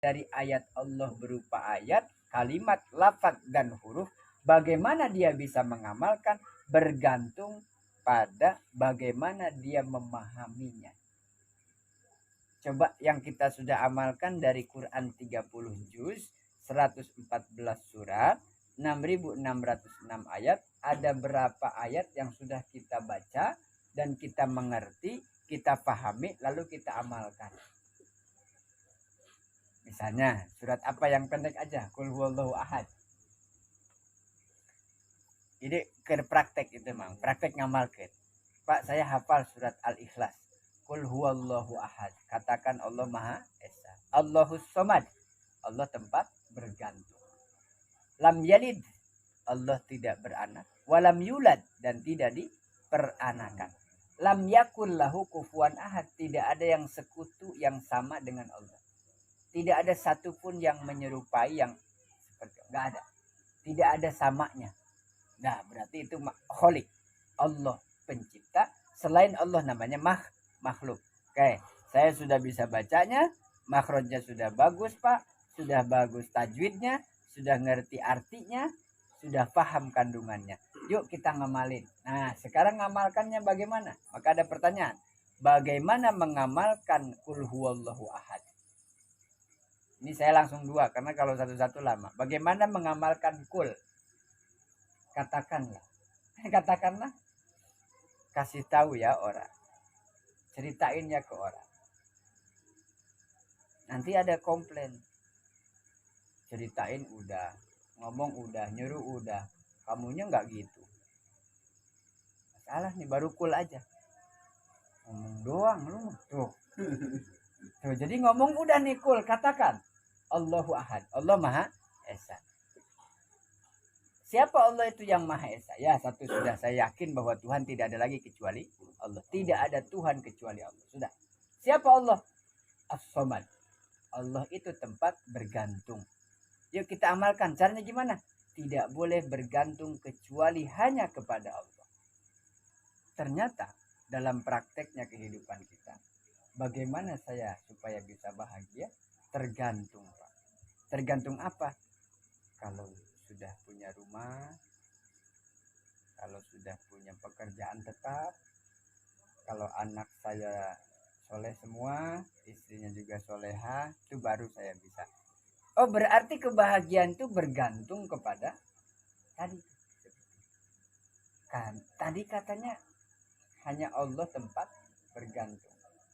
dari ayat Allah berupa ayat, kalimat, lafaz dan huruf, bagaimana dia bisa mengamalkan bergantung pada bagaimana dia memahaminya. Coba yang kita sudah amalkan dari Quran 30 juz, 114 surat, 6.606 ayat, ada berapa ayat yang sudah kita baca dan kita mengerti, kita pahami, lalu kita amalkan. Misalnya, surat apa yang pendek aja? Qul huwallahu ahad. Ini ke praktek itu, Mang. Praktek ngamalkan. Pak, saya hafal surat Al-Ikhlas. Qul huwallahu ahad. Katakan Allah Maha Esa. Allahus Somad. Allah tempat bergantung. Lam yalid. Allah tidak beranak. Walam yulad. Dan tidak diperanakan. Lam yakul lahu kufuwan ahad. Tidak ada yang sekutu yang sama dengan Allah. Tidak ada satupun yang menyerupai yang seperti, nggak ada. Tidak ada samanya. Nah, berarti itu kholik. Allah pencipta. Selain Allah namanya makhluk. Oke, saya sudah bisa bacanya. Makhrajnya sudah bagus, Pak. Sudah bagus tajwidnya. Sudah ngerti artinya. Sudah paham kandungannya. Yuk kita ngamalin. Nah, sekarang ngamalkannya bagaimana? Maka ada pertanyaan. Bagaimana mengamalkan kul huwallahu ahad? Ini saya langsung dua, karena kalau satu-satu lama. Bagaimana mengamalkan kul? Katakanlah. Katakanlah. Kasih tahu ya orang. Ceritain ya ke orang. Nanti ada komplain. Ceritain udah. Ngomong udah. Nyuruh udah. Kamunya nggak gitu. Masalah nih, baru kul aja. Ngomong doang lu. Tuh. Tuh, jadi ngomong udah nih kul. Katakan. Allahu ahad. Allah Maha Esa. Siapa Allah itu yang Maha Esa? Ya, satu sudah saya yakin bahwa Tuhan tidak ada lagi kecuali Allah. Tidak ada Tuhan kecuali Allah. Sudah. Siapa Allah? As-Somad. Allah itu tempat bergantung. Yuk kita amalkan. Caranya gimana? Tidak boleh bergantung kecuali hanya kepada Allah. Ternyata dalam prakteknya kehidupan kita, bagaimana saya supaya bisa bahagia? Tergantung, Pak. Tergantung apa? Kalau sudah punya rumah, kalau sudah punya pekerjaan tetap, kalau anak saya soleh semua, istrinya juga soleha, itu baru saya bisa. Oh, berarti kebahagiaan itu bergantung kepada tadi. Kan, tadi katanya hanya Allah tempat bergantung.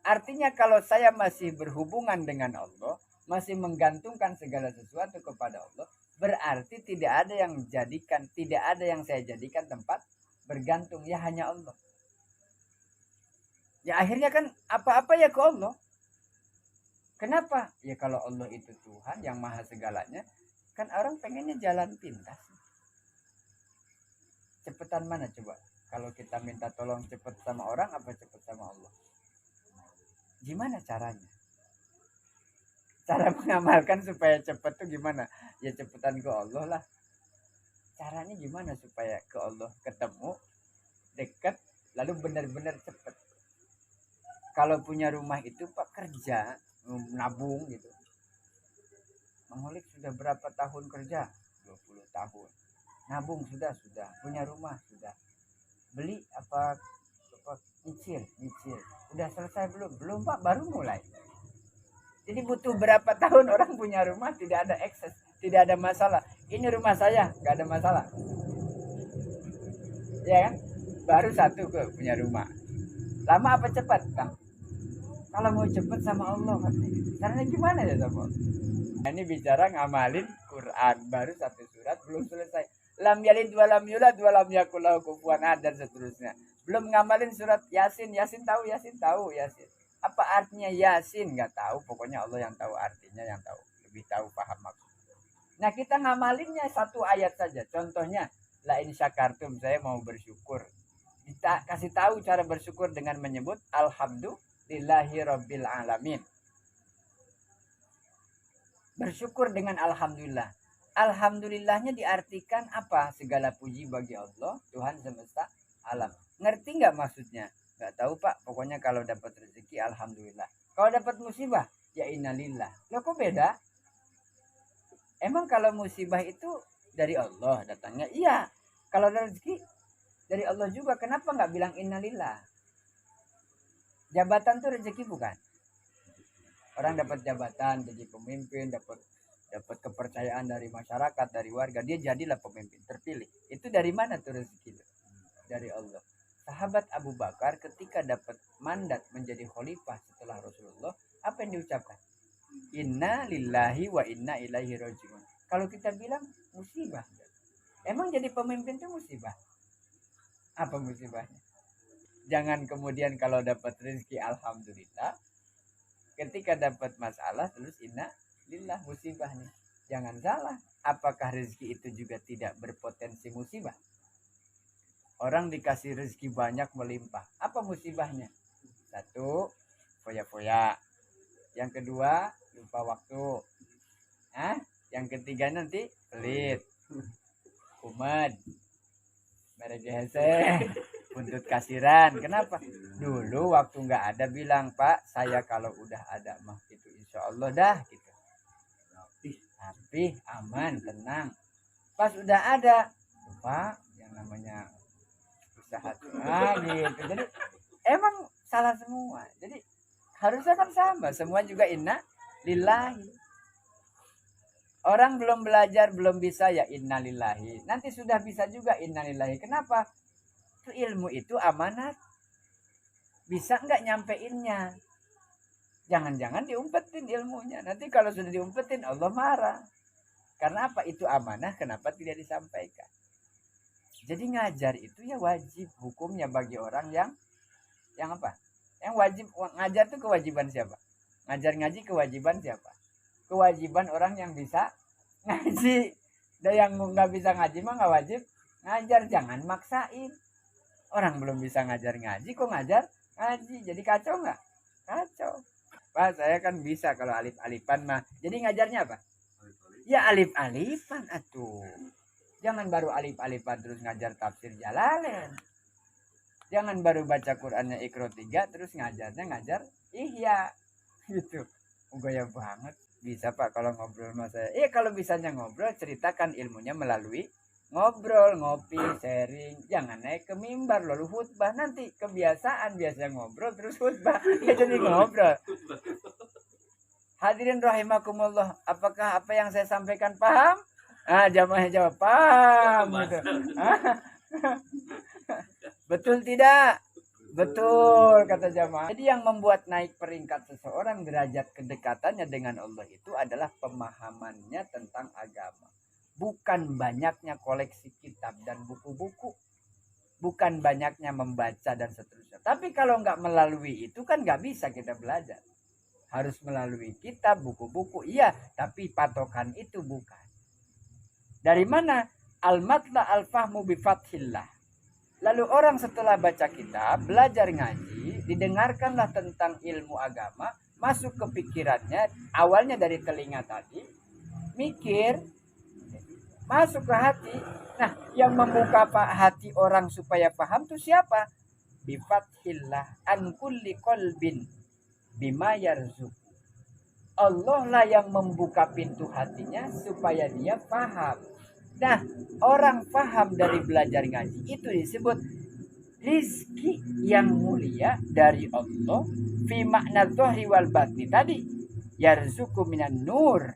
Artinya kalau saya masih berhubungan dengan Allah, masih menggantungkan segala sesuatu kepada Allah, berarti tidak ada yang saya jadikan tempat bergantung, ya hanya Allah. Ya akhirnya kan apa-apa ya ke Allah. Kenapa? Ya kalau Allah itu Tuhan yang maha segalanya, kan orang pengennya jalan pintas. Cepetan mana coba? Kalau kita minta tolong cepet sama orang apa cepet sama Allah? Gimana caranya? Cara mengamalkan supaya cepet tuh gimana? Ya cepetan ke Allah lah. Caranya gimana supaya ke Allah ketemu, dekat, lalu benar-benar cepet? Kalau punya rumah itu Pak kerja, nabung gitu. Mengulik sudah berapa tahun kerja? 20 tahun. Nabung sudah. Punya rumah sudah. Beli apa nyicil. Udah selesai belum? Belum Pak, baru mulai. Jadi butuh berapa tahun orang punya rumah tidak ada ekses, tidak ada masalah. Ini rumah saya, nggak ada masalah. Ya kan? Baru satu ke punya rumah. Lama apa cepat, Kang? Kalau mau cepat sama Allah, caranya gimana ya sama Allah? Nah, ini bicara ngamalin Quran, baru satu surat belum selesai. Lam yalid wa lam yulad wa lam yakul lahu kufuwan ahad dan seterusnya. Belum ngamalin surat Yasin. Yasin tahu. Apa artinya Yasin? Nggak tahu. Pokoknya Allah yang tahu artinya, yang tahu. Lebih tahu, paham maksudnya. Nah kita ngamalinnya satu ayat saja. Contohnya, la in syakartum, saya mau bersyukur. Kita kasih tahu cara bersyukur dengan menyebut alhamdulillahi rabbil alamin. Bersyukur dengan alhamdulillah. Alhamdulillahnya diartikan apa? Segala puji bagi Allah, Tuhan semesta alam. Ngerti nggak maksudnya? Nggak tahu Pak. Pokoknya kalau dapat rezeki alhamdulillah. Kalau dapat musibah, ya innalillah. Loh kok beda? Emang kalau musibah itu dari Allah datangnya? Iya. Kalau rezeki dari Allah juga. Kenapa nggak bilang innalillah? Jabatan tuh rezeki bukan? Orang dapat jabatan, jadi pemimpin, dapat dapat kepercayaan dari masyarakat, dari warga, dia jadilah pemimpin terpilih. Itu dari mana tuh rezeki itu? Dari Allah. Sahabat Abu Bakar ketika dapat mandat menjadi khalifah setelah Rasulullah, apa yang diucapkan? Inna lillahi wa inna ilaihi rajiun. Kalau kita bilang musibah, emang jadi pemimpin itu musibah? Apa musibahnya? Jangan kemudian kalau dapat rezeki alhamdulillah, ketika dapat masalah terus inna lillah musibah nih. Jangan salah, apakah rezeki itu juga tidak berpotensi musibah? Orang dikasih rezeki banyak melimpah, apa musibahnya? Satu, foya-foya. Yang kedua, lupa waktu. Yang ketiga nanti pelit, kumet, merek hese, buntut kasiran. Kenapa? Dulu waktu nggak ada bilang, Pak, saya kalau udah ada mah itu insya Allah dah gitu. Tapi aman, tenang. Pas udah ada, Pak, yang namanya usaha gitu. Jadi emang salah semua. Jadi harusnya kan sama, semua juga inna lillahi. Orang belum belajar, belum bisa ya inna lillahi. Nanti sudah bisa juga inna lillahi. Kenapa? Itu ilmu itu amanat. Bisa nggak nyampeinnya? Jangan-jangan diumpetin ilmunya. Nanti kalau sudah diumpetin Allah marah. Karena apa? Itu amanah, kenapa tidak disampaikan? Jadi ngajar itu ya wajib hukumnya bagi orang yang apa? Yang wajib ngajar itu kewajiban siapa? Ngajar ngaji kewajiban siapa? Kewajiban orang yang bisa ngaji. Dan yang nggak bisa ngaji mah nggak wajib ngajar. Jangan maksain. Orang belum bisa ngajar ngaji kok ngajar ngaji. Jadi kacau nggak? Kacau. Pak, saya kan bisa kalau alif-alifan mah. Jadi ngajarnya apa? Ya alif-alifan atuh. Jangan baru alif-alifan terus ngajar tafsir Jalalain. Jangan baru baca Qur'annya Iqra 3 terus ngajarnya ngajar Ihya. Gitu. Gaya banget. Bisa Pak kalau ngobrol sama saya. Kalau bisanya ngobrol, ceritakan ilmunya melalui ngobrol, ngopi, sharing. Jangan naik ke mimbar lalu khutbah. Nanti kebiasaan biasa ngobrol terus khutbah. Ya jadi ngobrol. Hadirin rahimakumullah, apakah apa yang saya sampaikan paham? Jamaahnya jawab paham gitu. Betul tidak? Betul kata jamaah. Jadi yang membuat naik peringkat seseorang derajat kedekatannya dengan Allah itu adalah pemahamannya tentang agama. Bukan banyaknya koleksi kitab dan buku-buku. Bukan banyaknya membaca dan seterusnya. Tapi kalau nggak melalui itu kan nggak bisa kita belajar. Harus melalui kitab, buku-buku. Iya, tapi patokan itu bukan. Dari mana? Al-matla al-fahmu bifathillah. Lalu orang setelah baca kitab, belajar ngaji, didengarkanlah tentang ilmu agama, masuk ke pikirannya, awalnya dari telinga tadi, mikir, masuk ke hati. Nah, yang membuka hati orang supaya paham itu siapa? Bifathillah an kulli qalbin bima yarzuq. Allah lah yang membuka pintu hatinya supaya dia paham. Nah, orang paham dari belajar ngaji itu disebut rizki yang mulia dari Allah fi makna dhahri wal batni tadi. Yarzuku minan nur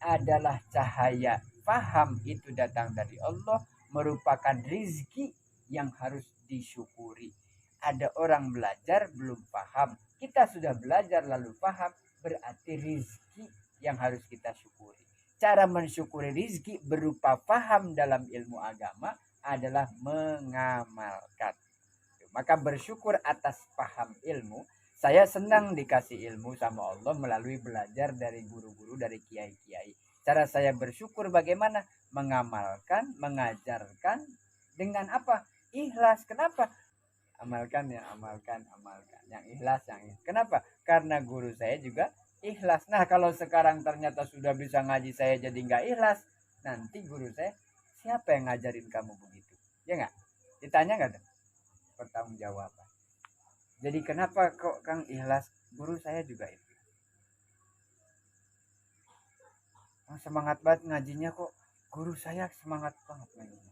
adalah cahaya. Paham itu datang dari Allah, merupakan rizki yang harus disyukuri. Ada orang belajar belum paham, kita sudah belajar lalu paham, berarti rizki yang harus kita syukuri. Cara mensyukuri rizki berupa paham dalam ilmu agama adalah mengamalkan. Maka bersyukur atas paham ilmu. Saya senang dikasih ilmu sama Allah melalui belajar dari guru-guru, dari kiai-kiai. Cara saya bersyukur bagaimana? Mengamalkan, mengajarkan dengan apa? Ikhlas. Kenapa? Amalkan ya, amalkan. Yang ikhlas, yang ikhlas. Kenapa? Karena guru saya juga ikhlas. Nah, kalau sekarang ternyata sudah bisa ngaji saya jadi nggak ikhlas, nanti guru saya, siapa yang ngajarin kamu begitu? Ya nggak? Ditanya nggak tuh? Pertanggungjawaban. Jadi kenapa kok Kang ikhlas? Guru saya juga ikhlas. semangat banget ngajinya kok. Guru saya semangat banget ngajinya.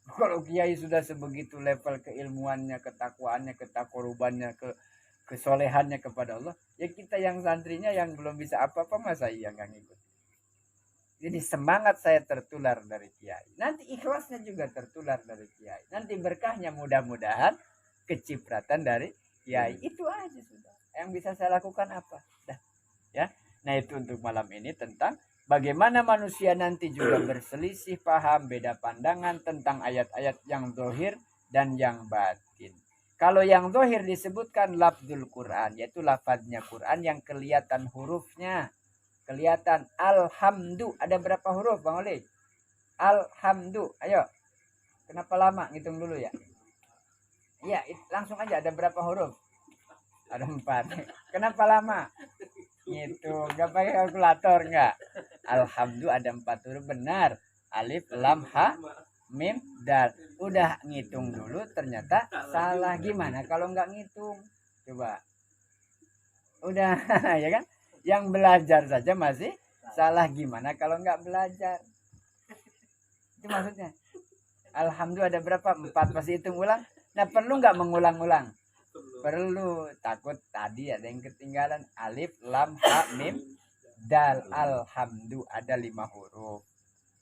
Kalau kiai sudah sebegitu level keilmuannya, ketakwaannya, ketakorubannya, kesolehannya kepada Allah, ya kita yang santrinya yang belum bisa apa-apa masa iya nggak ngikut. Jadi semangat saya tertular dari kiai. Nanti ikhlasnya juga tertular dari kiai. Nanti berkahnya mudah-mudahan kecipratan dari kiai. Itu aja sudah. Yang bisa saya lakukan apa? Dah. Ya. Nah, itu untuk malam ini tentang bagaimana manusia nanti juga berselisih paham, beda pandangan tentang ayat-ayat yang zahir dan yang batin. Kalau yang zahir disebutkan lafzul Quran, yaitu lafadznya Quran yang kelihatan hurufnya. Kelihatan alhamdu, ada berapa huruf Bang Oli? Alhamdu, ayo. Kenapa lama ngitung dulu ya? Iya, langsung aja, ada berapa huruf? Ada 4. Kenapa lama? Ngitung, gak pakai kalkulator nggak? Alhamdu ada 4 huruf, benar. Alif, lam, ha, mim, dal. Udah ngitung dulu, ternyata salah. Gimana kalau nggak ngitung? Coba. Udah, ya kan? Yang belajar saja masih salah, gimana kalau nggak belajar? Itu maksudnya. Alhamdulillah ada berapa? 4, pasti hitung ulang. Nah, perlu nggak mengulang-ulang? Perlu. Takut tadi ada yang ketinggalan. Alif, lam, ha, mim, dal. Alhamdulillah ada 5 huruf.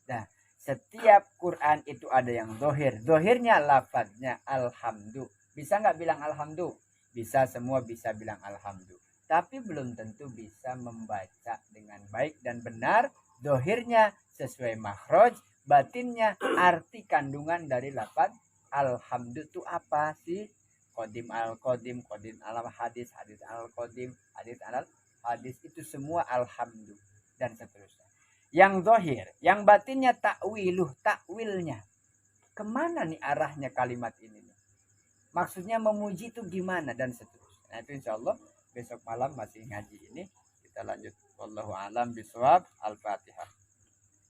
Nah, setiap Quran itu ada yang dohir. Dohirnya lafadznya alhamdulillah. Bisa nggak bilang alhamdulillah? Bisa, semua bisa bilang alhamdulillah. Tapi belum tentu bisa membaca dengan baik dan benar. Dohirnya sesuai makhraj, batinnya arti kandungan dari lafaz alhamdulillah itu apa sih? Qadim al-qadim, qadim al-hadis, hadis al-qadim, hadis al-hadis, itu semua alhamdulillah dan seterusnya. Yang dohir, yang batinnya takwiluh, takwilnya. Kemana nih arahnya kalimat ini? Maksudnya memuji itu gimana dan seterusnya. Nah, itu insya Allah besok malam masih ngaji ini. Kita lanjut. Wallahu a'lam bishawab. Al-Fatihah.